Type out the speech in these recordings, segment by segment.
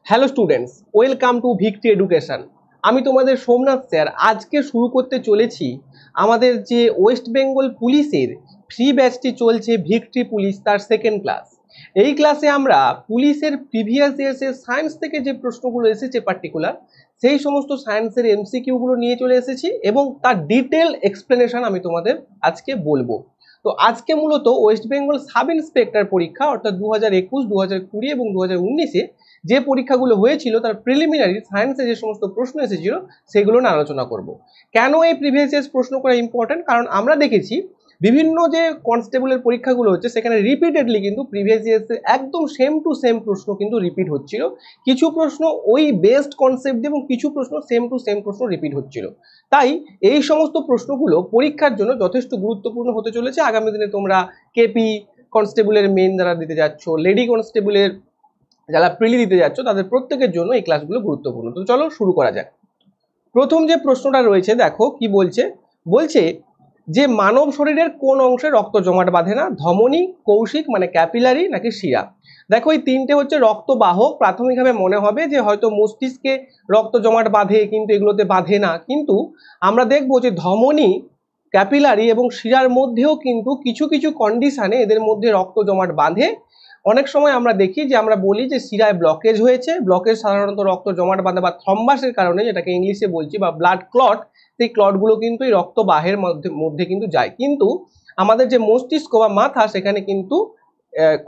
Hello students, welcome to victory education. আমি তোমাদের Somnath sir. আজকে শুরু করতে চলেছি আমাদের যে ওয়েস্ট বেঙ্গল পুলিশের ফ্রি ব্যাচটি চলছে, ভিক্টরি পুলিশ, তার সেকেন্ড ক্লাস। এই ক্লাসে আমরা পুলিশের প্রিভিয়াস ইয়ার্সের সায়েন্স থেকে যে প্রশ্নগুলো এসেছে পার্টিকুলার, সেই সমস্ত সায়েন্সের এমসিকিউগুলো নিয়ে চলে এসেছি এবং তার ডিটেল এক্সপ্লেনেশন আমি তোমাদের আজকে বলবো। তো আজকে মূলত ওয়েস্ট বেঙ্গল সাব ইন্সপেক্টর পরীক্ষা অর্থাৎ 2021, 2020 এবং 2019-এ যে পরীক্ষাগুলো হয়েছিল তার প্রিলিমিনারি সায়েন্সে যে সমস্ত প্রশ্ন এসেছিল সেগুলো নিয়ে আলোচনা করব। কেন এই প্রিভিয়াস ইয়ার্স প্রশ্ন করা ইম্পর্টেন্ট? কারণ আমরা দেখেছি বিভিন্ন যে কনস্টেবলের পরীক্ষাগুলো হচ্ছে সেখানে রিপিটেডলি কিন্তু প্রিভিয়াস ইয়ার্সে একদম সেম টু সেম প্রশ্ন কিন্তু রিপিট হচ্ছিল। কিছু প্রশ্ন ওই বেসড কনসেপ্ট দিয়ে এবং কিছু প্রশ্ন সেম টু সেম প্রশ্ন রিপিট হচ্ছিল। তাই এই সমস্ত প্রশ্নগুলো পরীক্ষার জন্য যথেষ্ট গুরুত্বপূর্ণ হতে চলেছে। আগামী দিনে তোমরা কেপি কনস্টেবলের মেন যারা দিতে যাচ্ছ, লেডি কনস্টেবলের যারা প্রিলি দিতে যাচ্ছ, তাদের প্রত্যেকের জন্য এই ক্লাসগুলো গুরুত্বপূর্ণ। তো চলো শুরু করা যাক। প্রথম যে প্রশ্নটা রয়েছে দেখো কি বলছে। বলছে যে মানব শরীরের কোন অংশে রক্ত জমাট বাঁধে না? ধমনী, কৌশিক মানে ক্যাপিলারি, নাকি শিরা? দেখো এই তিনটে হচ্ছে রক্তবাহক। প্রাথমিকভাবে মনে হবে যে হয়তো মস্তিষ্কে রক্ত জমাট বাঁধে, কিন্তু এগুলোতে বাঁধে না। কিন্তু আমরা দেখবো যে ধমনী, ক্যাপিলারি এবং শিরার মধ্যেও কিন্তু কিছু কিছু কন্ডিশনে এদের মধ্যে রক্ত জমাট বাঁধে। অনেক সময় আমরা দেখি যে আমরা বলি যে শিরায় ব্লকেজ হয়েছে। ব্লকেজ সাধারণত রক্ত জমাট বাঁধা বা থ্রম্বাসের কারণে, যেটাকে ইংলিশে বলছি, বা ব্লাড ক্লট, সেই ক্লটগুলো কিন্তু এই রক্তবাহের মধ্যে কিন্তু যায়। কিন্তু আমাদের যে মস্তিষ্ক বা মাথা, সেখানে কিন্তু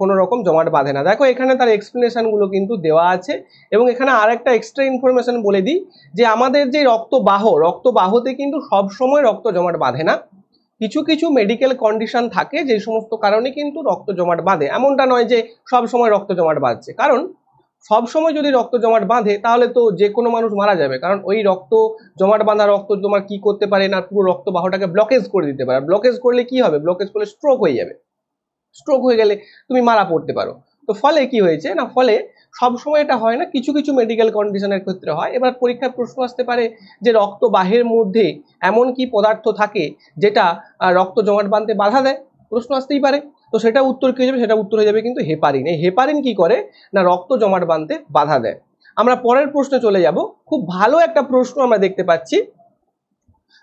কোনো রকম জমাট বাঁধে না। দেখো এখানে তার এক্সপ্লেনেশন গুলো কিন্তু দেওয়া আছে। এবং এখানে আরেকটা এক্সট্রা ইনফরমেশন বলে দিই যে আমাদের যে রক্তবাহতে কিন্তু সব সময় রক্ত জমাট বাঁধে না। কিছু কিছু মেডিকেল কন্ডিশন থাকে যে সমস্ত কারণে কিন্তু রক্ত জমাট বাঁধে। এমনটা নয় যে সব সময় রক্ত জমাট বাঁধছে, কারণ সব সময় যদি রক্ত জমাট বাঁধে তাহলে তো যে কোনো মানুষ মারা যাবে। কারণ ওই রক্ত জমাট বাঁধা রক্ত তোমার কি করতে পারে না, পুরো রক্তবাহটাকে ব্লকেজ করে দিতে পারে। ব্লকেজ করলে কি হবে? ব্লকেজ করলে স্ট্রোক হয়ে যাবে। স্ট্রোক হয়ে গেলে তুমি মারা পড়তে পারো। তো ফলে কি হয়েছে না, ফলে সবসময় এটা হয় না, কিছু কিছু মেডিকেল কন্ডিশনের ক্ষেত্রে হয়। এবার পরীক্ষার প্রশ্ন আসতে পারে যে রক্তবাহের মধ্যে এমন কি পদার্থ থাকে যেটা রক্ত জমাট বাঁধতে বাধা দেয়? প্রশ্ন আসতেই পারে। তো সেটা উত্তর কি হয়ে যাবে? সেটা উত্তর হয়ে যাবে কিন্তু হেপারিন। এই হেপারিন কি করে না, রক্ত জমাট বাঁধতে বাধা দেয়। আমরা পরের প্রশ্নে চলে যাব। খুব ভালো একটা প্রশ্ন আমরা দেখতে পাচ্ছি।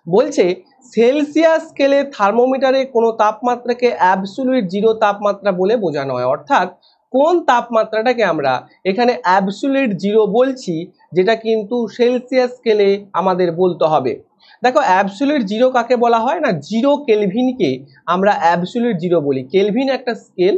বলছে সেলসিয়াস স্কেলে থার্মোমিটারে কোনো তাপমাত্রাকে অ্যাবসোলিউট জিরো তাপমাত্রা বলে বোঝানো হয়। অর্থাৎ কোন তাপমাত্রাটাকে আমরা এখানে অ্যাবসোলিউট জিরো বলছি, যেটা কিন্তু সেলসিয়াস স্কেলে আমাদের বলতে হবে। দেখো অ্যাবসোলিউট জিরো কাকে বলা হয় না, জিরো কেলভিনকে আমরা অ্যাবসোলিউট জিরো বলি। কেলভিন একটা স্কেল,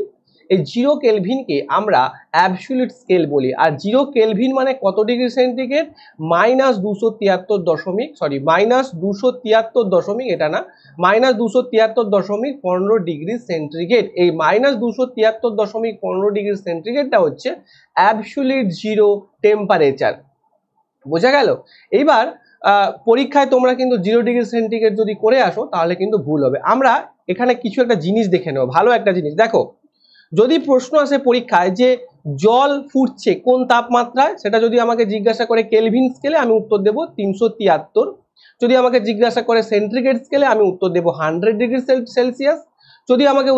এই জিরো কেলভিনকে আমরা অ্যাবসোলিউট স্কেল বলি। আর জিরো কেলভিন মানে কত ডিগ্রি সেন্টিগ্রেড? -273.15 এটা না, -273.15 ডিগ্রি সেন্টিগ্রেড। এই -273.15 ডিগ্রি সেন্টিগ্রেডটা হচ্ছে অ্যাবসোলিউট জিরো টেম্পারেচার। বোঝা গেল? এইবার পরীক্ষায় তোমরা কিন্তু 0 ডিগ্রি সেন্টিগ্রেড যদি করে আসো তাহলে কিন্তু ভুল হবে। আমরা এখানে কিছু একটা জিনিস দেখে নেব, ভালো একটা জিনিস। দেখো যদি প্রশ্ন আসে পরীক্ষায় যে জল ফুটছে কোন তাপমাত্রায়, সেটা যদি আমাকে জিজ্ঞাসা করে কেলভিন স্কেলে, আমি উত্তর দেব 373। যদি আমাকে জিজ্ঞাসা করে সেন্টিগ্রেড স্কেলে, আমি উত্তর দেব 100 ডিগ্রি সেলসিয়াস। যদি আমাকে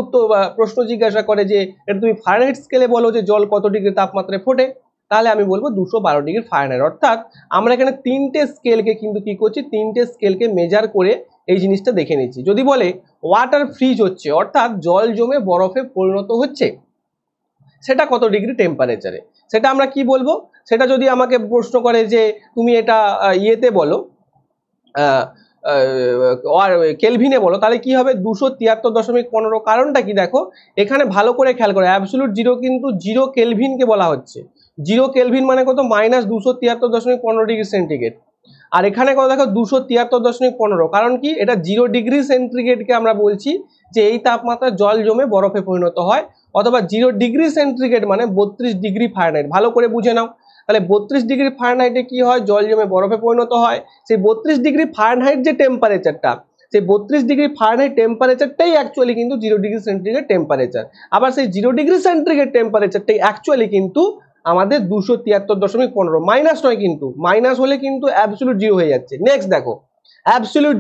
প্রশ্ন জিজ্ঞাসা করে যে এটা তুমি ফারেনহাইট স্কেলে বলো যে জল কত ডিগ্রি তাপমাত্রায় ফোটে, তাহলে আমি বলবো 212 ডিগ্রি ফারেনহাইট। অর্থাৎ আমরা এখানে তিনটে স্কেলকে কিন্তু কি করছি, তিনটে স্কেলকে মেজার করে এই জিনিসটা দেখে নিচ্ছি। যদি বলে ওয়াটার ফ্রিজ হচ্ছে, অর্থাৎ জল জমে বরফে পরিণত হচ্ছে, সেটা কত ডিগ্রি টেম্পারেচারে, সেটা আমরা কি বলবো? সেটা যদি আমাকে প্রশ্ন করে যে তুমি এটা ইয়েতে বলো, কেলভিনে বলো, তাহলে কি হবে? 273.15। কারণটা কি দেখো এখানে ভালো করে খেয়াল করো, অ্যাবসোলিউট জিরো কিন্তু জিরো কেলভিনকে বলা হচ্ছে। জিরো কেলভিন মানে কত? -273.15 ডিগ্রি সেন্টিগ্রেড। আর এখানে কত দেখো? 273.15। কারণ কি? এটা 0 ডিগ্রি সেন্টিগ্রেডকে আমরা বলছি যে এই তাপমাত্রা জল জমে বরফে পরিণত হয়, অথবা 0 ডিগ্রি সেন্টিগ্রেড মানে 32 ডিগ্রি ফারেনহাইট। ভালো করে বুঝে নাও। তাহলে 32 ডিগ্রি ফারেনহাইটে কি হয়? জল জমে বরফে পরিণত হয়। সেই 32 ডিগ্রি ফারেনহাইট যে টেম্পারেচারটা, সেই 32 ডিগ্রি ফারেনহাইট টেম্পারেচারটাই অ্যাকচুয়ালি কিন্তু 0 ডিগ্রি সেন্টিগ্রেড টেম্পারেচার। আবার সেই 0 ডিগ্রি সেন্টিগ্রেড টেম্পারেচারটাই অ্যাকচুয়ালি কিন্তু আমাদের 273.15। মাইনাস নয় কিন্তু, মাইনাস হলে কিন্তু অ্যাবসোলিউট জিরো হয়ে যাচ্ছে। নেক্সট দেখো অ্যাবসোলিউট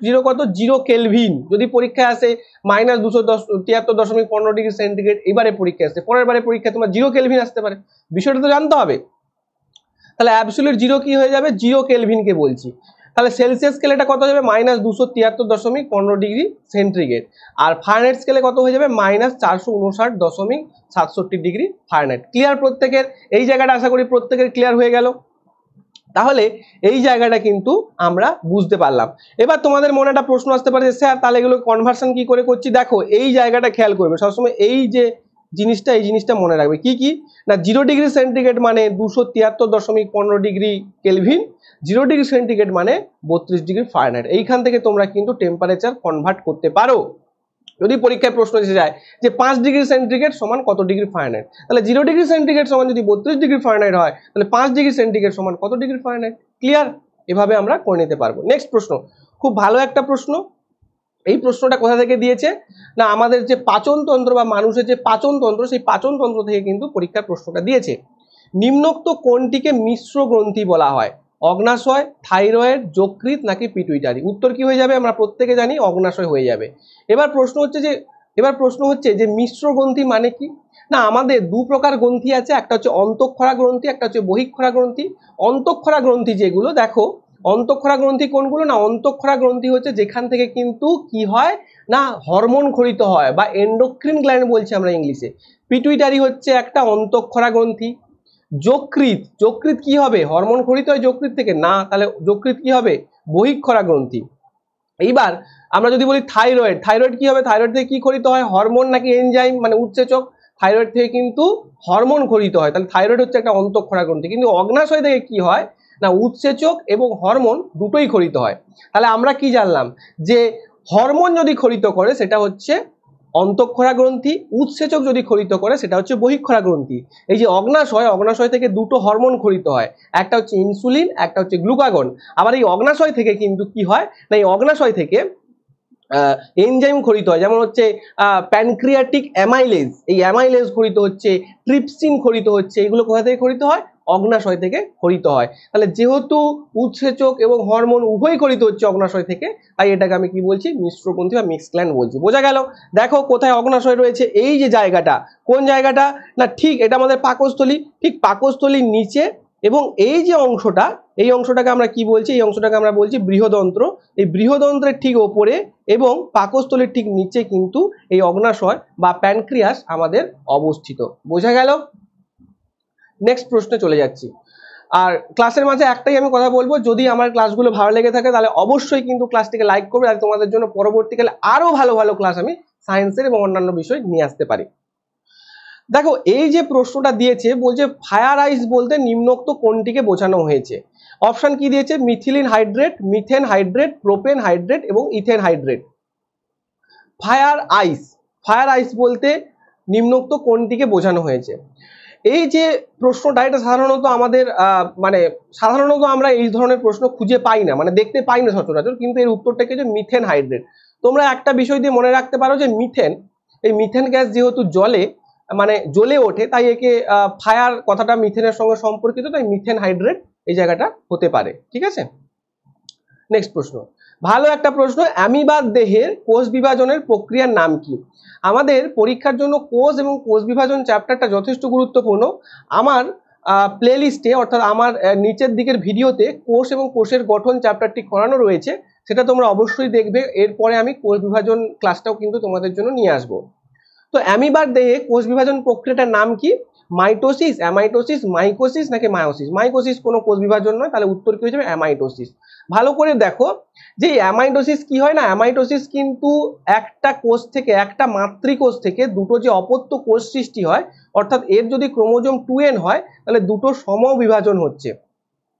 জিরো কত? 0 কেলভিন। যদি পরীক্ষায় আসে -273.15 ডিগ্রি সেন্টিগ্রেড, এবারে পরীক্ষা আসছে, পরের বারে পরীক্ষা তোমার 0 কেলভিন আসতে পারে। বিষয়টা তো জানতে হবে। তাহলে অ্যাবসলিউট জিরো কি হয়ে যাবে, 0 কেলভিনকে বলছি। তাহলে সেলসিয়াস স্কেলে এটা কত হয়ে যাবে, -273.15 সেন্টিগ্রেড। আর ফারেনহাইট স্কেলে কত হয়ে যাবে, -459.67 ফারেনহাইট। ক্লিয়ার প্রত্যেকের? এই জায়গাটা আশা করি প্রত্যেকের ক্লিয়ার হয়ে গেল। তাহলে এই জায়গাটা কিন্তু আমরা বুঝতে পারলাম। এবার তোমাদের মনে একটা প্রশ্ন আসতে পারে যে স্যার তাহলে এগুলো কনভার্সন কি করে করছি। দেখো এই জায়গাটা খেয়াল করবে সবসময়, এই যে জিনিসটা, এই জিনিসটা মনে রাখবে। কি কি না, 0 ডিগ্রি সেন্টিগ্রেড মানে 273.15 কেলভিন, 0 ডিগ্রি সেন্টিগ্রেড মানে 32 ডিগ্রি ফারেনহাইট। এইখান থেকে তোমরা কিন্তু টেম্পারেচার কনভার্ট করতে পারো। যদি পরীক্ষায় প্রশ্ন এসে যায় যে 5 ডিগ্রি সেন্টিগ্রেড সমান কত ডিগ্রি ফারেনহাইট, তাহলে 0 ডিগ্রি সেন্টিগ্রেড সমান যদি 32 ডিগ্রি ফারেনহাইট হয়, তাহলে 5 ডিগ্রি সেন্টিগ্রেড সমান কত ডিগ্রি ফারেনহাইট। ক্লিয়ার? এভাবে আমরা করে নিতে পারবো। নেক্সট প্রশ্ন, খুব ভালো একটা প্রশ্ন। এই প্রশ্নটা কোথা থেকে দিয়েছে না, আমাদের যে পাচনতন্ত্র বা মানুষের যে পাচনতন্ত্র, সেই পাচনতন্ত্র থেকে কিন্তু পরীক্ষার প্রশ্নটা দিয়েছে। নিম্নোক্ত কোনটিকে মিশ্র গ্রন্থি বলা হয়, অগ্নাশয়, থাইরয়েড, যকৃৎ নাকি পিটুইটারি? উত্তর কি হয়ে যাবে, আমরা প্রত্যেকে জানি অগ্নাশয় হয়ে যাবে। এবার প্রশ্ন হচ্ছে যে মিশ্র গ্রন্থি মানে কি না, আমাদের দু প্রকার গ্রন্থি আছে, একটা হচ্ছে অন্তঃক্ষরা গ্রন্থি, একটা হচ্ছে বহিঃক্ষরা গ্রন্থি। অন্তঃক্ষরা গ্রন্থি যেগুলো, দেখো অন্তঃক্ষরা গ্রন্থি কোনগুলো না, অন্তঃক্ষরা গ্রন্থি হচ্ছে যেখান থেকে কিন্তু কি হয় না, হরমোন ক্ষরিত হয় বা এন্ডোক্রিন গ্ল্যান্ড বলছি আমরা ইংলিশে। পিটুইটারি হচ্ছে একটা অন্তঃক্ষরা গ্রন্থি। যকৃৎ কি হবে, হরমোন ক্ষরিত হয় যকৃৎ থেকে না, তাহলে যকৃৎ কি হবে, বহিঃক্ষরা গ্রন্থি। এইবার আমরা যদি বলি থাইরয়েড কি হবে, থাইরয়েড থেকে কি ক্ষরিত হয়, হরমোন নাকি এনজাইম মানে উৎসেচক? থাইরয়েড থেকে কিন্তু হরমোন ক্ষরিত হয়, তাহলে থাইরয়েড হচ্ছে একটা অন্তঃক্ষরা গ্রন্থি। কিন্তু অগ্নাশয় থেকে কি হয় না, উৎসেচক এবং হরমোন দুটোই ক্ষরিত হয়। তাহলে আমরা কি জানলাম যে হরমোন যদি ক্ষরিত করে সেটা হচ্ছে অন্তঃক্ষরা গ্রন্থি, উৎসেচক যদি ক্ষরিত করে সেটা হচ্ছে বহিঃক্ষরা গ্রন্থি। এই যে অগ্নাশয় থেকে দুটো হরমোন ক্ষরিত হয়, একটা হচ্ছে ইনসুলিন, একটা হচ্ছে গ্লুকাগন। আবার এই অগ্নাশয় থেকে কিন্তু কি হয় না, এই অগ্নাশয় থেকে এনজাইম ক্ষরিত হয়, যেমন হচ্ছে প্যানক্রিয়াটিক অ্যামাইলেজ, এই অ্যামাইলেজ ক্ষরিত হচ্ছে, ট্রিপসিন ক্ষরিত হচ্ছে। এগুলো কোথা থেকে ক্ষরিত হয়, অগ্নাশয় থেকে ক্ষরিত হয়। তাহলে যেহেতু উৎসেচক এবং হরমোন উভয় ক্ষরিত হচ্ছে অগ্নাশয় থেকে, তাই এটাকে আমি কি বলছি, মিশ্রগ্রন্থি বা মিক্সড গ্ল্যান্ড বলছি। বোঝা গেল? দেখো কোথায় অগ্নাশয় রয়েছে, এই যে জায়গাটা, কোন জায়গাটা না, ঠিক এটা আমাদের পাকস্থলী, ঠিক পাকস্থলীর নিচে। এবং এই যে অংশটা, এই অংশটাকে আমরা কি বলছি, এই অংশটাকে আমরা বলছি বৃহদন্ত্র। এই বৃহদন্ত্রের ঠিক ওপরে এবং পাকস্থলীর ঠিক নিচে কিন্তু এই অগ্নাশয় বা প্যানক্রিয়াস আমাদের অবস্থিত। বোঝা গেল? নেক্সট প্রশ্নে চলে যাচ্ছি। আর ক্লাসের মাঝে একটাই আমি কথা বলবো, যদি আমার ক্লাসগুলো ভালো লেগে থাকে তাহলে অবশ্যই কিন্তু ক্লাসটিকে লাইক করবে, আর তোমাদের জন্য পরবর্তীকালে আরো ভালো ভালো ক্লাস আমি সায়েন্সের এবং অন্যান্য বিষয় নিয়ে আসতে পারি। দেখো এই যে প্রশ্নটা দিয়েছে, বলছে ফায়ার আইস বলতে নিম্নোক্ত কোনটিকে বোঝানো হয়েছে। অপশন কি দিয়েছে, methylene hydrate, methane hydrate, propane hydrate এবং ইথেন হাইড্রেট। ফায়ার আইস বলতে নিম্নোক্ত কোনটিকে বোঝানো হয়েছে। এই যে প্রশ্নটা, এটা সাধারণত আমাদের সাধারণত আমরা এই ধরনের প্রশ্ন খুঁজে পাই না, মানে দেখতে পাই না সচরাচর, কিন্তু এর উত্তরটা কি, যে মিথেন হাইড্রেট। তোমরা একটা বিষয় দিয়ে মনে রাখতে পারো যে এই মিথেন গ্যাস যেহেতু জ্বলে ওঠে, তাই একে ফায়ার কথাটা মিথেনের সঙ্গে সম্পর্কিত, তাই মিথেন হাইড্রেট এই জায়গাটা হতে পারে। ঠিক আছে, নেক্সট প্রশ্ন, ভালো একটা প্রশ্ন। অ্যামিবার দেহের কোষ বিভাজনের প্রক্রিয়ার নাম কি? আমাদের পরীক্ষার জন্য কোষ এবং কোষ বিভাজন চ্যাপ্টারটা যথেষ্ট গুরুত্বপূর্ণ। আমার প্লে লিস্টে অর্থাৎ আমার নিচের দিকের ভিডিওতে কোষ এবং কোষের গঠন চ্যাপ্টারটি করানো রয়েছে, সেটা তোমরা অবশ্যই দেখবে। এরপরে আমি কোষ বিভাজন ক্লাসটাও কিন্তু তোমাদের জন্য নিয়ে আসবো। তো অ্যামিবার দেহে কোষ বিভাজন প্রক্রিয়াটার নাম কি? মাইটোসিস, অ্যামাইটোসিস, মাইকোসিস নাকি মায়োসিস? মাইকোসিস কোনো কোষ বিভাজন নয়, তাহলে উত্তর কি হয়ে যাবে, অ্যামাইটোসিস। ভালো করে দেখো যে অ্যামাইটোসিস কি হয় না, অ্যামাইটোসিস কিন্তু একটা কোষ থেকে, একটা মাতৃকোষ থেকে দুটো যে অপত্য কোষ সৃষ্টি হয়, অর্থাৎ এর যদি ক্রোমোজোম 2n হয় তাহলে দুটো সমবিভাজন হচ্ছে,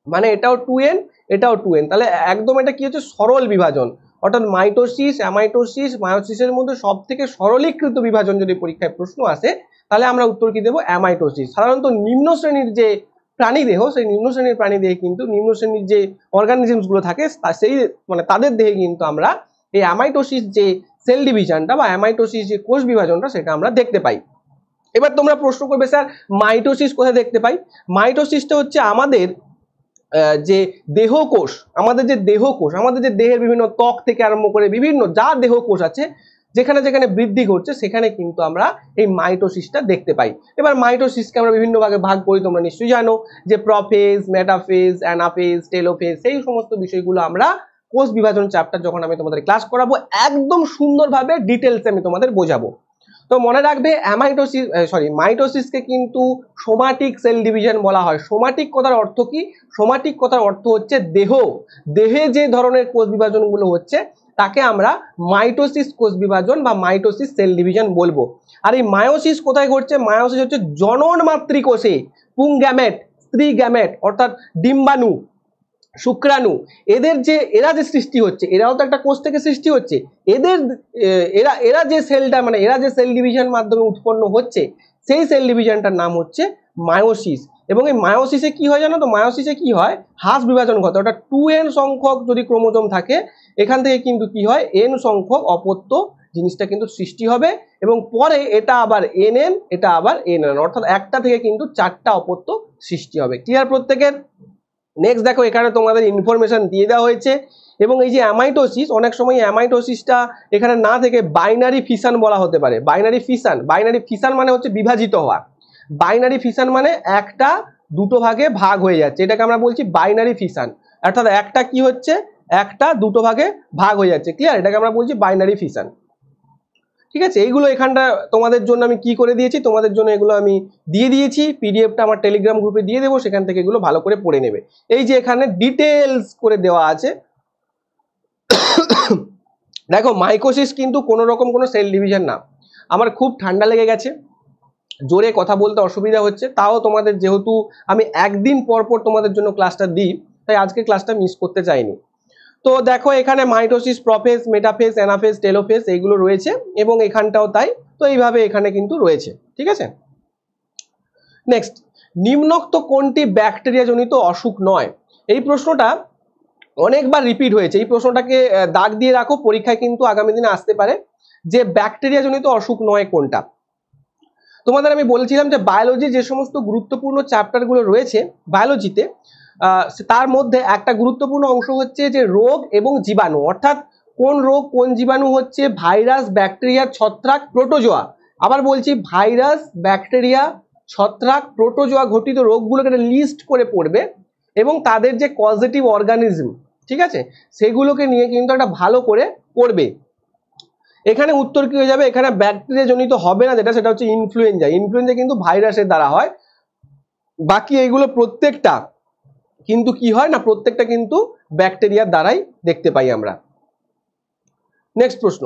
মানে এটাও 2n এটাও 2n, তাহলে একদম এটা কি হচ্ছে, সরল বিভাজন। অর্থাৎ মাইটোসিস, অ্যামাইটোসিস, মায়োসিসের মধ্যে সব থেকে সরলীকৃত বিভাজন যদি পরীক্ষায় প্রশ্ন আসে, তাহলে আমরা উত্তর কি দেবো, অ্যামাইটোসিস। সাধারণত নিম্ন শ্রেণীর যে প্রাণীদেহ, সেই নিম্ন শ্রেণীর প্রাণীদেহে কিন্তু নিম্ন শ্রেণীর যে অর্গানিজমস গুলো থাকে, সেই তাদের দেহে কিন্তু আমরা এই অ্যামাইটোসিস যে সেল ডিভিশনটা বা অ্যামাইটোসিস যে কোষ বিভাজনটা, সেটা আমরা দেখতে পাই। এবার তোমরা প্রশ্ন করবে, স্যার মাইটোসিস কোথায় দেখতে পাই? মাইটোসিসটা হচ্ছে আমাদের যে দেহকোষ, আমাদের যে দেহের বিভিন্ন ত্বক থেকে আরম্ভ করে বিভিন্ন যা দেহকোষ আছে, যেখানে যেখানে বৃদ্ধি ঘটছে সেখানে কিন্তু আমরা এই মাইটোসিসটা দেখতে পাই। এবার মাইটোসিসকে আমরা বিভিন্ন ভাগে ভাগ করি, তোমরা নিশ্চয়ই জানো যে প্রোফেজ, মেটাফেজ, অ্যানাফেজ, টেলোফেজ, সেই সমস্ত বিষয়গুলো আমরা কোষ বিভাজন চ্যাপ্টার যখন আমি তোমাদের ক্লাস করাবো একদম সুন্দরভাবে ডিটেলসে আমি তোমাদের বোঝাবো। তো মনে রাখবে মাইটোসিসকে কিন্তু সোমাটিক সেল ডিভিশন বলা হয়। সোমাটিক কথার অর্থ কি? সোমাটিক কথার অর্থ হচ্ছে দেহে যে ধরনের কোষ বিভাজনগুলো হচ্ছে তাকে আমরা মাইটোসিস কোষ বিভাজন বা মাইটোসিস সেল ডিভিশন বলবো। আর এই মায়োসিস কোথায় ঘটছে? মায়োসিস হচ্ছে জনন মাতৃকোষে, পুং গ্যামেট, স্ত্রী গ্যামেট অর্থাৎ ডিম্বাণু, শুক্রাণু, এরা যে সৃষ্টি হচ্ছে, এরাও তো একটা কোষ থেকে সৃষ্টি হচ্ছে, এরা যে সেলটা মানে এরা যে সেল ডিভিশন মাধ্যমে উৎপন্ন হচ্ছে সেই সেল ডিভিশনটার নাম হচ্ছে মায়োসিস। এবং এই মায়োসিসে কি হয় জানো তো? মায়োসিসে কি হয়? হ্রাস বিভাজন ঘটে, ওটা 2n সংখ্যক যদি ক্রোমোজোম থাকে এখান থেকে কিন্তু কি হয়, n সংখ্যক অপত্য জিনিসটা কিন্তু সৃষ্টি হবে এবং পরে এটা আবার nn, এটা আবার nn, অর্থাৎ একটা থেকে কিন্তু 4টা অপত্য সৃষ্টি হবে। ক্লিয়ার প্রত্যেকের? নেক্সট দেখো, এখানে তোমাদের ইনফরমেশন দিয়ে দেওয়া হয়েছে এবং এই যে অ্যামাইটোসিস, অনেক সময় অ্যামাইটোসিসটা এখানে না থেকে বাইনারি ফিশন বলা হতে পারে। বাইনারি ফিশন মানে হচ্ছে বিভাজিত হওয়া। বাইনারি ফিশন মানে একটা দুটো ভাগে ভাগ হয়ে যাচ্ছে, এটাকে আমরা বলছি বাইনারি ফিশন। অর্থাৎ একটা কি হচ্ছে, একটা দুটো ভাগে ভাগ হয়ে যাচ্ছে। ক্লিয়ার? এটাকে আমরা বলছি বাইনারি ফিশন। ঠিক আছে, এইগুলো এখানটা তোমাদের জন্য আমি কি করে দিয়েছি, তোমাদের জন্য এগুলো আমি দিয়ে দিয়েছি, পিডিএফটা আমার টেলিগ্রাম গ্রুপে দিয়ে দেবো, সেখান থেকে এগুলো ভালো করে পড়ে নেবে। এই যে এখানে ডিটেলস করে দেওয়া আছে। দেখো, মাইকোসিস কিন্তু কোনো রকম কোনো সেল ডিভিশন না। আমার খুব ঠান্ডা লেগে গেছে, জোরে কথা বলতে অসুবিধা হচ্ছে, তাও তোমাদের যেহেতু আমি একদিন পর পর তোমাদের জন্য ক্লাসটা দিই, তাই আজকে ক্লাসটা মিস করতে চাইনি। তো দেখো, এখানে mitosis, prophase, metaphase, anaphase, telophase এইগুলো রয়েছে এবং এখানটাও তাই। তো এইভাবে এখানে কিন্তু রয়েছে। ঠিক আছে, নেক্সট, নিম্নোক্ত কোনটি ব্যাকটেরিয়া জনিত অসুখ নয়? এই প্রশ্নটা অনেকবার রিপিট হয়েছে, এই প্রশ্নটাকে দাগ দিয়ে রাখো, পরীক্ষায় কিন্তু আগামী দিনে আসতে পারে যে ব্যাকটেরিয়া জনিত অসুখ নয় কোনটা। তোমাদের আমি বলেছিলাম যে বায়োলজি যে সমস্ত গুরুত্বপূর্ণ চ্যাপ্টারগুলো রয়েছে বায়োলজিতে, তার মধ্যে একটা গুরুত্বপূর্ণ অংশ হচ্ছে যে রোগ এবং জীবাণু, অর্থাৎ কোন রোগ কোন জীবাণু হচ্ছে ভাইরাস, ব্যাকটেরিয়া, ছত্রাক, প্রোটোজোয়া। আবার বলছি, ভাইরাস, ব্যাকটেরিয়া, ছত্রাক, প্রোটোজোয়া ঘটিত রোগগুলোকে লিস্ট করে পড়বে এবং তাদের যে কজেটিভ অর্গানিজম, ঠিক আছে, সেগুলোকে নিয়ে কিন্তু একটা ভালো করে পড়বে। এখানে উত্তর কি হয়ে যাবে? এখানে ব্যাকটেরিয়া জনিত হবে না, যেটা সেটা হচ্ছে ইনফ্লুয়েঞ্জা। ইনফ্লুয়েঞ্জা কিন্তু ভাইরাসের দ্বারা হয়। বাকি এইগুলো প্রত্যেকটা কিন্তু কি হয় না, প্রত্যেকটা কিন্তু ব্যাকটেরিয়ার দ্বারাই দেখতে পাই আমরা। নেক্সট প্রশ্ন,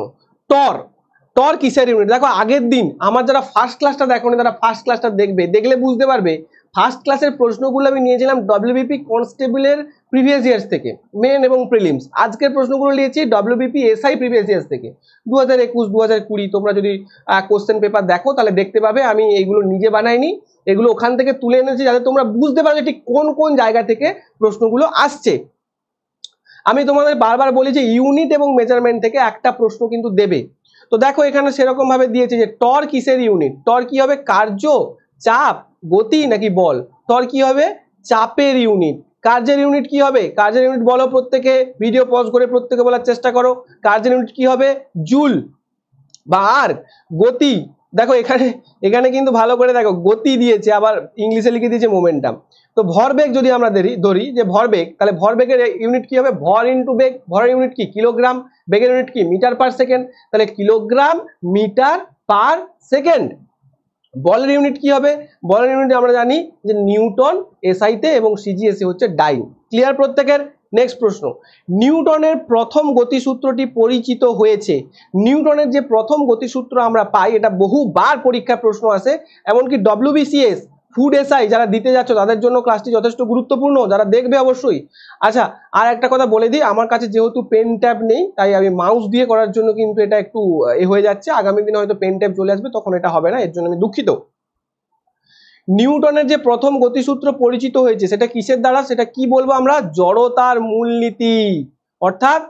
টর কিসের ইউনিট? দেখো, আগের দিন আমার যারা ফার্স্ট ক্লাসটা দেখোনি তারা ফার্স্ট ক্লাসটা দেখলে বুঝতে পারবে। ফার্স্ট ক্লাসের প্রশ্নগুলো আমি নিয়েছিলাম ডব্লিউবিপি কনস্টেবলের প্রিভিয়াস ইয়ার্স থেকে, মেন এবং প্রিলিমস। আজকের প্রশ্নগুলো নিয়েছি ডব্লিউবিপি এসআই প্রিভিয়াস ইয়ার্স থেকে, 2021, 2020। তোমরা যদি কোশ্চেন পেপার দেখো তাহলে দেখতে পাবে আমি এইগুলো নিজে বানাইনি, এগুলো ওখান থেকে তুলে এনেছি যাতে তোমরা বুঝতে পারো ঠিক কোন কোন জায়গা থেকে প্রশ্নগুলো আসছে। আমি তোমাদের বারবার বলি যে ইউনিট এবং মেজারমেন্ট থেকে একটা প্রশ্ন কিন্তু দেবে। তো দেখো, এখানে সেরকম ভাবে দিয়েছে যে টর কিসের ইউনিট? টর কি হবে? কার্য, চাপ, গতি নাকি বল? টর কি হবে? চাপের ইউনিট। কার্যের ইউনিট কি হবে? কার্যের ইউনিট বলো প্রত্যেকে, ভিডিও পজ করে প্রত্যেকে বলার চেষ্টা করো। কার্যের ইউনিট কি হবে? জুল বা আর্ক। গতি, দেখো এখানে কিন্তু ভালো করে দেখো, গতি দিয়েছে, আবার ইংলিশে লিখে দিয়েছে মোমেন্টাম। তো ভরবেগ যদি আমরা ধরি যে ভরবেগ, তাহলে ভরবেগের ইউনিট কি হবে? ভর ইন্টু বেগ। ভরের ইউনিট কি? কিলোগ্রাম। বেগের ইউনিট কি? Metre per second. তাহলে কিলোগ্রাম মিটার পার সেকেন্ড। বলের ইউনিট কি হবে? বলের ইউনিট আমরা জানি যে নিউটন এসআইতে এবং সিজিএসে হচ্ছে ডাইন। ক্লিয়ার প্রত্যেকের? নেক্সট প্রশ্ন, নিউটনের প্রথম গতিসূত্রটি পরিচিত হয়েছে। নিউটনের যে প্রথম গতিসূত্র আমরা পাই, এটা বহুবার পরীক্ষা প্রশ্ন আসে, এমনকি ডব্লিউবিসিএস, ফুড এসআই যারা দিতে যাচ্ছ তাদের জন্য ক্লাসটি যথেষ্ট গুরুত্বপূর্ণ, যারা দেখবে অবশ্যই। আচ্ছা, আর একটা কথা বলে দিই, আমার কাছে যেহেতু পেন ট্যাব নেই তাই আমি মাউস দিয়ে করার জন্য কিন্তু এটা একটু হয়ে যাচ্ছে। আগামী দিনে হয়তো পেন ট্যাব চলে আসবে, তখন এটা হবে না, এর জন্য আমি দুঃখিত। নিউটনের যে প্রথম গতিসূত্র পরিচিত হয়েছে সেটা কিসের দ্বারা? সেটা কি বলবো আমরা? জড়তার মূলনীতি, অর্থাৎ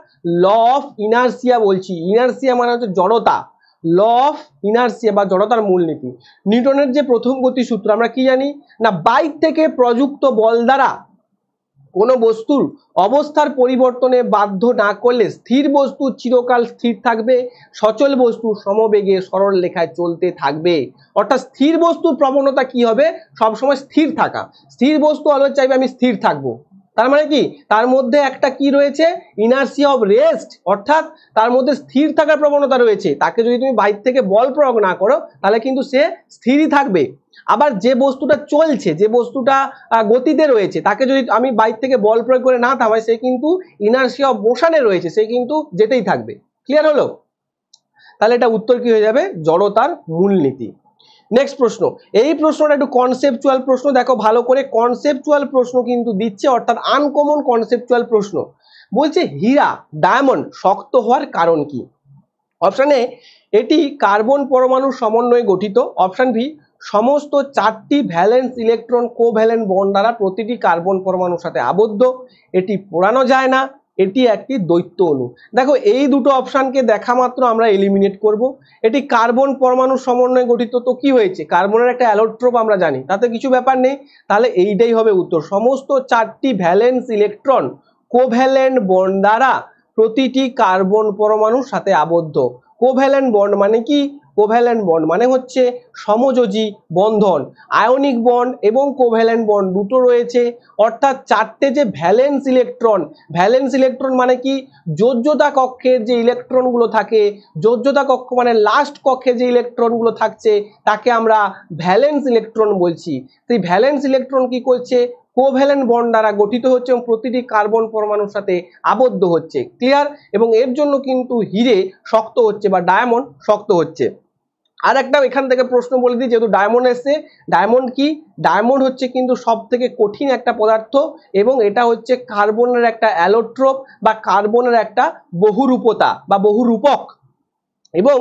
ল অফ ইনার্সিয়া বলছি। ইনার্সিয়া মানে হচ্ছে জড়তা, ল অফ ইনার্সিয়া বা জড়তার মূলনীতি। নিউটনের যে প্রথম গতিসূত্র আমরা কি জানি না, বাইক থেকে প্রযুক্ত বল দ্বারা কোনো বস্তুর অবস্থার পরিবর্তনে বাধ্য না করলে স্থির বস্তু চিরকাল স্থির থাকবে, সচল বস্তু সমবেগে সরল রেখায় চলতে থাকবে। অর্থাৎ স্থির বস্তুর প্রবণতা কি হবে, সবসময় স্থির থাকা। স্থির বস্তু অলওয়েজ চাইবে আমি স্থির থাকবো। তার মানে কি, তার মধ্যে একটা কি রয়েছে, ইনার্সিয়া অফ রেস্ট, অর্থাৎ তার মধ্যে স্থির থাকার প্রবণতা রয়েছে। তাকে যদি তুমি বাইরে থেকে বল প্রয়োগ না করো তাহলে কিন্তু সে স্থিরই থাকবে। আবার যে বস্তুটা চলছে, যে বস্তুটা গতিতে রয়েছে, তাকে যদি আমি বাইরে থেকে বল প্রয়োগ করে না থামাই, সে কিন্তু ইনার্সিয়া অফ মোশনে রয়েছে, সে কিন্তু যেতেই থাকবে। ক্লিয়ার হলো? তাহলে এটা উত্তর কি হয়ে যাবে, জড়তার মূলনীতি। নেক্সট প্রশ্ন, এই প্রশ্নটা একটু কনসেপচুয়াল প্রশ্ন, দেখো ভালো করে, কনসেপচুয়াল প্রশ্ন কিন্তু দিচ্ছে, অর্থাৎ আনকমন কনসেপচুয়াল প্রশ্ন। বলছে হীরা ডায়মন্ড শক্ত হওয়ার কারণ কি? অপশন এ, এটি কার্বন পরমাণুর সমন্বয়ে গঠিত। অপশন বি, সমস্ত 4টি ভ্যালেন্স ইলেকট্রন কোভ্যালেন্ট বন্ড দ্বারা প্রতিটি কার্বন পরমাণুর সাথে আবদ্ধ। এটি পোড়ানো যায় না। এটি একটি দ্বৈত অণু। দেখো এই দুটো অপশনকে দেখা মাত্র আমরা এলিমিনেট করব। এটি কার্বন পরমাণুর সমন্বয়ে গঠিত, তো কি হয়েছে, কার্বনের একটা অ্যালোট্রোপ আমরা জানি, তাতে কিছু ব্যাপার নেই। তাহলে এইটাই হবে উত্তর, সমস্ত 4টি ভ্যালেন্স ইলেকট্রন কোভ্যালেন্ট বন্ড দ্বারা প্রতিটি কার্বন পরমাণুর সাথে আবদ্ধ। কোভ্যালেন্ট বন্ড মানে কি, কোভ্যালেন্ট বন্ড মানে হচ্ছে সমযোজী বন্ধন। আয়নিক বন্ড এবং কোভ্যালেন্ট বন্ড দুটো রয়েছে, অর্থাৎ 4টে যে ভ্যালেন্স ইলেকট্রন মানে কি, যোজ্যতা কক্ষের যে ইলেকট্রনগুলো থাকে, যোজ্যতা কক্ষ মানে লাস্ট কক্ষে যে ইলেকট্রনগুলো থাকছে তাকে আমরা ভ্যালেন্স ইলেকট্রন বলছি। সেই ভ্যালেন্স ইলেকট্রন কি করছে, কোভ্যালেন্ট বন্ড দ্বারা গঠিত হচ্ছে এবং প্রতিটি কার্বন পরমাণুর সাথে আবদ্ধ হচ্ছে। ক্লিয়ার? এবং এর জন্য কিন্তু হিরে শক্ত হচ্ছে বা ডায়মন্ড শক্ত হচ্ছে। আর একটা এখান থেকে প্রশ্ন বলে দিই, যেহেতু ডায়মন্ড এসছে, ডায়মন্ড কি, ডায়মন্ড হচ্ছে কিন্তু সব থেকে কঠিন একটা পদার্থ এবং এটা হচ্ছে কার্বনের একটা অ্যালোট্রোপ বা কার্বনের একটা বহুরূপতা বা বহুরূপক। এবং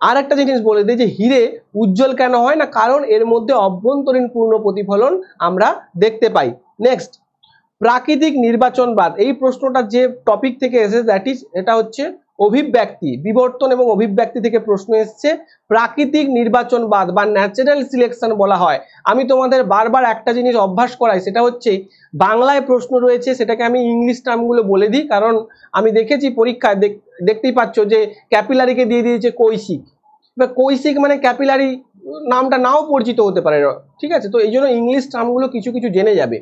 আর একটা জিনিস বলে দিই যে হিরে উজ্জ্বল কেন হয় না, কারণ এর মধ্যে অভ্যন্তরীণ পূর্ণ প্রতিফলন আমরা দেখতে পাই। নেক্সট, প্রাকৃতিক নির্বাচনবাদ, এই প্রশ্নটা যে টপিক থেকে এসেছে দ্যাট ইজ, এটা হচ্ছে অভিব্যক্তি, বিবর্তন এবং অভিব্যক্তি থেকে প্রশ্ন এসছে। প্রাকৃতিক নির্বাচনবাদ বা ন্যাচারাল সিলেকশন বলা হয়। আমি তোমাদের বারবার একটা জিনিস অভ্যাস করাই, সেটা হচ্ছে বাংলায় প্রশ্ন রয়েছে সেটাকে আমি ইংলিশ টার্মগুলো বলে দিই, কারণ আমি দেখেছি পরীক্ষায় দেখতেই পাচ্ছ যে ক্যাপিলারিকে দিয়ে দিয়েছে কৈশিক। এবার কৈশিক মানে ক্যাপিলারি নামটা নাও পরিচিত হতে পারে, ঠিক আছে? তো এই জন্য ইংলিশ টার্মগুলো কিছু কিছু জেনে যাবে।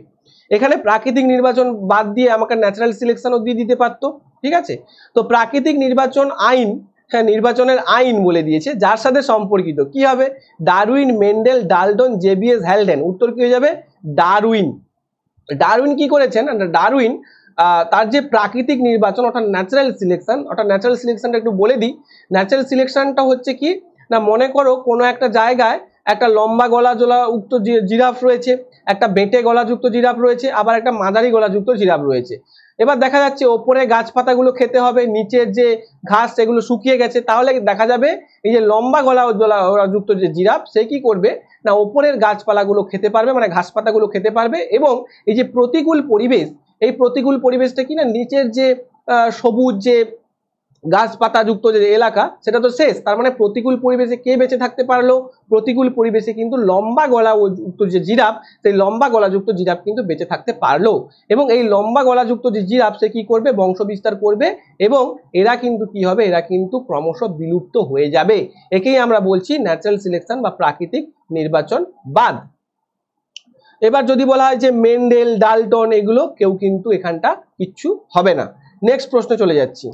এখানে প্রাকৃতিক নির্বাচন বাদ দিয়ে আমাকে ন্যাচারাল সিলেকশনও দিয়ে দিতে পারতো, ঠিক আছে? তো প্রাকৃতিক নির্বাচন আইন, হ্যাঁ নির্বাচনের আইন বলে দিয়েছে, যার সাথে সম্পর্কিত কি হবে, Darwin, Mendel, Dalton, JBS, Haldane. উত্তর কি হয়ে যাবে, ডারউইন। ডারউইন কি করেছেন, ডারউইন তার যে প্রাকৃতিক নির্বাচন অর্থাৎ ন্যাচারাল সিলেকশন, অর্থাৎ ন্যাচারাল সিলেকশনটা একটু বলে দিই। ন্যাচারাল সিলেকশনটা হচ্ছে কি না, মনে করো কোনো একটা জায়গায় একটা লম্বা গলাজোলা উক্ত জিরাফ রয়েছে, একটা বেঁটে গলাযুক্ত জিরাফ রয়েছে, আবার একটা মাঝারি গলাযুক্ত জিরাফ রয়েছে। এবার দেখা যাচ্ছে ওপরে গাছপাতাগুলো খেতে হবে, নিচের যে ঘাস সেগুলো শুকিয়ে গেছে, তাহলে দেখা যাবে এই যে লম্বা গলাযুক্ত যে জিরাফ সে কি করবে না, ওপরের গাছপালাগুলো খেতে পারবে, মানে ঘাস পাতাগুলো খেতে পারবে। এবং এই যে প্রতিকূল পরিবেশ, এই প্রতিকূল পরিবেশটা কি না, নিচের যে সবুজ যে গাছপাতা যুক্ত যে এলাকা সেটা তো শেষ, তার মানে প্রতিকূল পরিবেশে কে বেঁচে থাকতে পারলো, প্রতিকূল পরিবেশে কিন্তু লম্বা গলাযুক্ত যে জিরাফ, সেই লম্বা গলাযুক্ত জিরাফ কিন্তু বেঁচে থাকতে পারলো। এবং এই লম্বা গলাযুক্ত যে জিরাফ সে কি করবে, বংশ বিস্তার করবে এবং এরা কিন্তু কি হবে, এরা কিন্তু ক্রমশ বিলুপ্ত হয়ে যাবে। একেই আমরা বলছি ন্যাচারাল সিলেকশন বা প্রাকৃতিক নির্বাচনবাদ। এবার যদি বলা হয় যে মেন্ডেল, ডাল্টন, এগুলো কেউ কিন্তু এখানটা কিচ্ছু হবে না। নেক্সট প্রশ্নে চলে যাচ্ছি,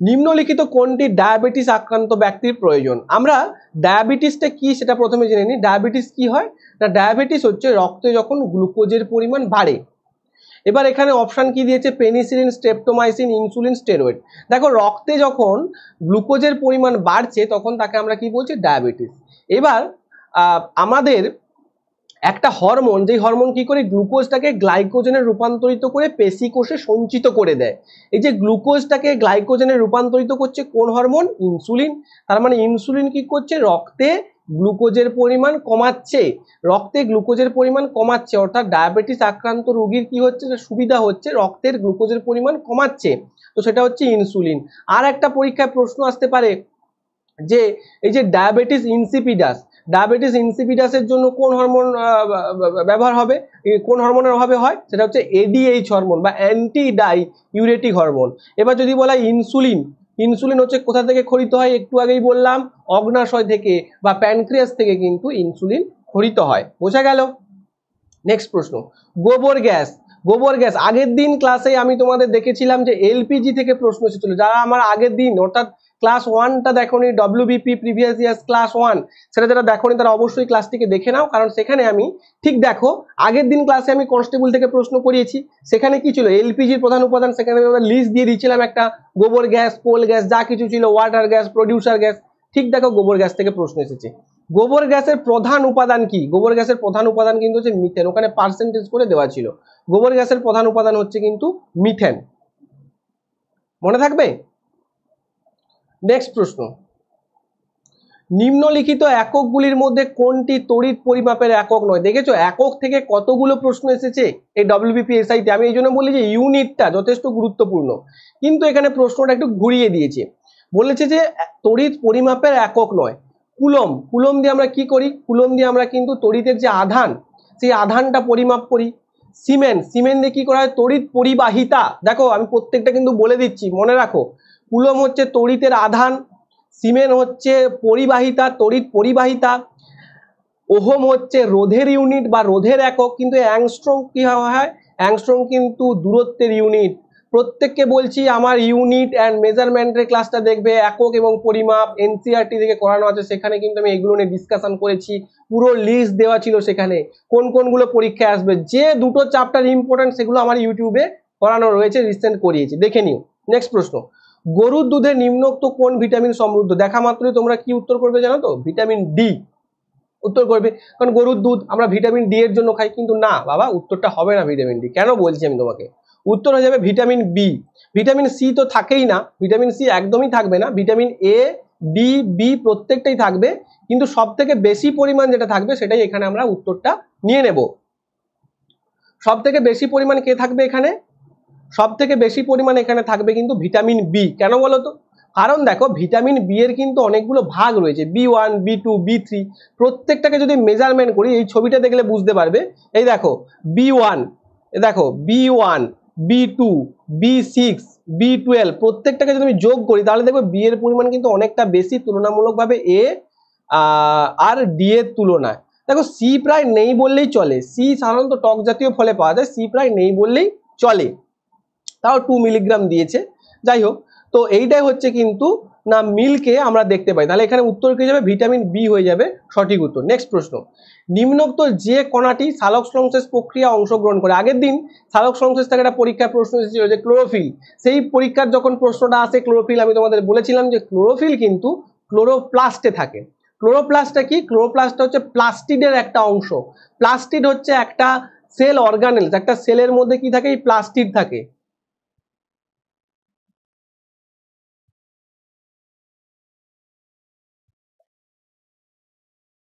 নিম্নলিখিত কোনটি ডায়াবেটিস আক্রান্ত ব্যক্তির প্রয়োজন? আমরা ডায়াবেটিসটা কি সেটা প্রথমে জেনে নিই। ডায়াবেটিস কি হয় না, ডায়াবেটিস হচ্ছে রক্তে যখন গ্লুকোজের পরিমাণ বাড়ে। এবার এখানে অপশন কি দিয়েছে, পেনিসিলিন, স্ট্রেপ্টোমাইসিন, ইনসুলিন, স্টেরয়েড। দেখো রক্তে যখন গ্লুকোজের পরিমাণ বাড়ছে তখন তাকে আমরা কি বলছি, ডায়াবেটিস। এবার আমাদের একটা হরমোন, যেই হরমোন কি করে গ্লুকোজটাকে গ্লাইকোজেনে রূপান্তরিত করে পেশি কোষে সঞ্চিত করে দেয়। এই যে গ্লুকোজটাকে গ্লাইকোজেনে রূপান্তরিত করছে কোন হরমোন, ইনসুলিন। তার মানে ইনসুলিন কি করছে, রক্তে গ্লুকোজের পরিমাণ কমাচ্ছে, রক্তে গ্লুকোজের পরিমাণ কমাচ্ছে, অর্থাৎ ডায়াবেটিস আক্রান্ত রোগীর কি হচ্ছে, সুবিধা হচ্ছে, রক্তের গ্লুকোজের পরিমাণ কমাচ্ছে, তো সেটা হচ্ছে ইনসুলিন। আর একটা পরীক্ষায় প্রশ্ন আসতে পারে যে এই যে ডায়াবেটিস ইনসিপিডাস, ডায়াবেটিস ইনসিপিডাসের জন্য কোন হরমোন ব্যবহার হবে, কোন হরমোনের অভাবে হয়, সেটা হচ্ছে এডিএইচ হরমোন বা অ্যান্টি ডাই ইউরেটিক হরমোন। এবার যদি বলা ইনসুলিন, ইনসুলিন হচ্ছে কোথা থেকে খরিত হয়, একটু আগেই বললাম অগ্নাশয় থেকে বা প্যানক্রিয়াস থেকে কিন্তু ইনসুলিন খরিত হয়। বোঝা গেল? নেক্সট প্রশ্ন, গোবর গ্যাস। গোবর গ্যাস আগের দিন ক্লাসে আমি তোমাদের দেখেছিলাম যে এলপিজি থেকে প্রশ্ন এসেছিল। যারা আমার আগের দিন অর্থাৎ ক্লাস 1টা দেখোনি, ডব্লিউবিপি প্রিভিয়াস ইয়ার্স ক্লাস 1, সেটা যারা দেখোনি তারা অবশ্যই ক্লাসটিকে দেখে নাও, কারণ সেখানে আমি ঠিক দেখো আগের দিন ক্লাসে আমি কনস্টেবল থেকে প্রশ্ন করিয়েছি। সেখানে কি ছিল, এলপিজির প্রধান উপাদান সেখানে লিস্ট দিয়ে দিয়েছিলাম একটা, গোবর গ্যাস, কোল গ্যাস, যা কিছু ছিল, ওয়াটার গ্যাস, প্রডিউসার গ্যাস। ঠিক দেখো গোবর গ্যাস থেকে প্রশ্ন এসেছে। গোবর গ্যাসের প্রধান উপাদান কি? গোবর গ্যাসের প্রধান উপাদান কিন্তু হচ্ছে মিথেন, ওখানে পার্সেন্টেজ করে দেওয়া ছিল। গোবর গ্যাসের প্রধান উপাদান হচ্ছে কিন্তু মিথেন, মনে থাকবে। নেক্সট প্রশ্ন, নিম্নলিখিত এককগুলির মধ্যে কোনটি তড়িৎ পরিমাপের একক নয়? দেখেছো একক থেকে কতগুলো প্রশ্ন এসেছে এই ডব্লিউবিপি এসআইতে। আমি এই জন্য বলি যে ইউনিটটা যথেষ্ট গুরুত্বপূর্ণ, কিন্তু এখানে প্রশ্নটা একটু ঘুরিয়ে দিয়েছে, বলেছে যে তড়িৎ পরিমাপের একক নয়। কুলম, কুলম দিয়ে আমরা কি করি? কুলম দিয়ে আমরা কিন্তু তড়িতের যে আধান, সেই আধানটা পরিমাপ করি। সিমেন্ট, সিমেন্ট দিয়ে কি করা হয়? তড়িৎ পরিবাহিতা। দেখো আমি প্রত্যেকটা কিন্তু বলে দিচ্ছি, মনে রাখো। কুলম হচ্ছে তড়িতের আধান, সিমেন্ট হচ্ছে পরিবাহিতা, তড়িৎ পরিবাহিতা, ওহম হচ্ছে রোধের ইউনিট বা রোধের একক, কিন্তু অ্যাংস্ট্রম কি হয়? অ্যাংস্ট্রম কিন্তু দূরত্বের ইউনিট। প্রত্যেককে বলছি আমার ইউনিট অ্যান্ড মেজারমেন্টের ক্লাসটা দেখবে, একক এবং পরিমাপ এনসিইআরটি থেকে করানো আছে, সেখানে কিন্তু আমি এগুলো নিয়ে ডিসকাশন করেছি, পুরো লিস্ট দেওয়া ছিল সেখানে কোন কোনগুলো পরীক্ষায় আসবে। যে দুটো চ্যাপ্টার ইম্পর্টেন্ট সেগুলো আমার ইউটিউবে করানো রয়েছে, রিসেন্ট করিয়েছি, দেখে নিও। নেক্সট প্রশ্ন, গরুর দুধে নিম্নোক্ত কোন ভিটামিন সমৃদ্ধ? দেখা মাত্রই তোমরা কি উত্তর করবে জানো তো? ভিটামিন ডি উত্তর করবে, কারণ গরুর দুধ আমরা ভিটামিন ডি এর জন্য খাই। কিন্তু না বাবা, উত্তরটা হবে না ভিটামিন ডি। কেন বলছি আমি তোমাকে, উত্তর হয়ে যাবে ভিটামিন বি। ভিটামিন সি তো থাকেই না, ভিটামিন সি একদমই থাকবে না। ভিটামিন এ, ডি, বি প্রত্যেকটাই থাকবে, কিন্তু সব থেকে বেশি পরিমাণ যেটা থাকবে সেটাই এখানে আমরা উত্তরটা নিয়ে নেব। সব থেকে বেশি পরিমাণ কে থাকবে এখানে? সব থেকে বেশি পরিমাণ এখানে থাকবে কিন্তু ভিটামিন বি। কেন বলো তো? কারণ দেখো ভিটামিন বি এর কিন্তু অনেকগুলো ভাগ রয়েছে, বি1, বি2, বি3, প্রত্যেকটাকে যদি মেজারমেন্ট করি, এই ছবিটা দেখলে বুঝতে পারবে। এই দেখো বি1, দেখো বি1, বি2, বি6, বি12, প্রত্যেকটাকে যদি আমি যোগ করি তাহলে দেখো বি এর পরিমাণ কিন্তু অনেকটা বেশি তুলনামূলকভাবে এ আর ডি এর তুলনায়। দেখো সি প্রায় নেই বললেই চলে, সি সাধারণত টক জাতীয় ফলে পাওয়া যায়, সি প্রায় নেই বললেই চলে, তাও 2 মিলিগ্রাম দিয়েছে। যাই হোক, তো এইটাই হচ্ছে কিন্তু না মিল্কে আমরা দেখতে পাই। তাহলে এখানে উত্তর কি যাবে? ভিটামিন বি হয়ে যাবে সঠিক উত্তর। নেক্সট প্রশ্ন, নিম্নোক্ত যে কণাটি সালোক সংশ্লেষ প্রক্রিয়া অংশগ্রহণ করে? আগের দিন সালোক সংশ্লেষ থেকে একটা পরীক্ষার প্রশ্ন এসেছিল যে ক্লোরোফিল, সেই পরীক্ষার যখন প্রশ্নটা আসে ক্লোরোফিল, আমি তোমাদের বলেছিলাম যে ক্লোরোফিল কিন্তু ক্লোরোপ্লাস্টে থাকে। ক্লোরোপ্লাস্টটা কি? ক্লোরোপ্লাস্টটা হচ্ছে প্লাস্টিডের একটা অংশ। প্লাস্টিড হচ্ছে একটা সেল অর্গানেলস, একটা সেলের মধ্যে কি থাকে? এই প্লাস্টিড থাকে।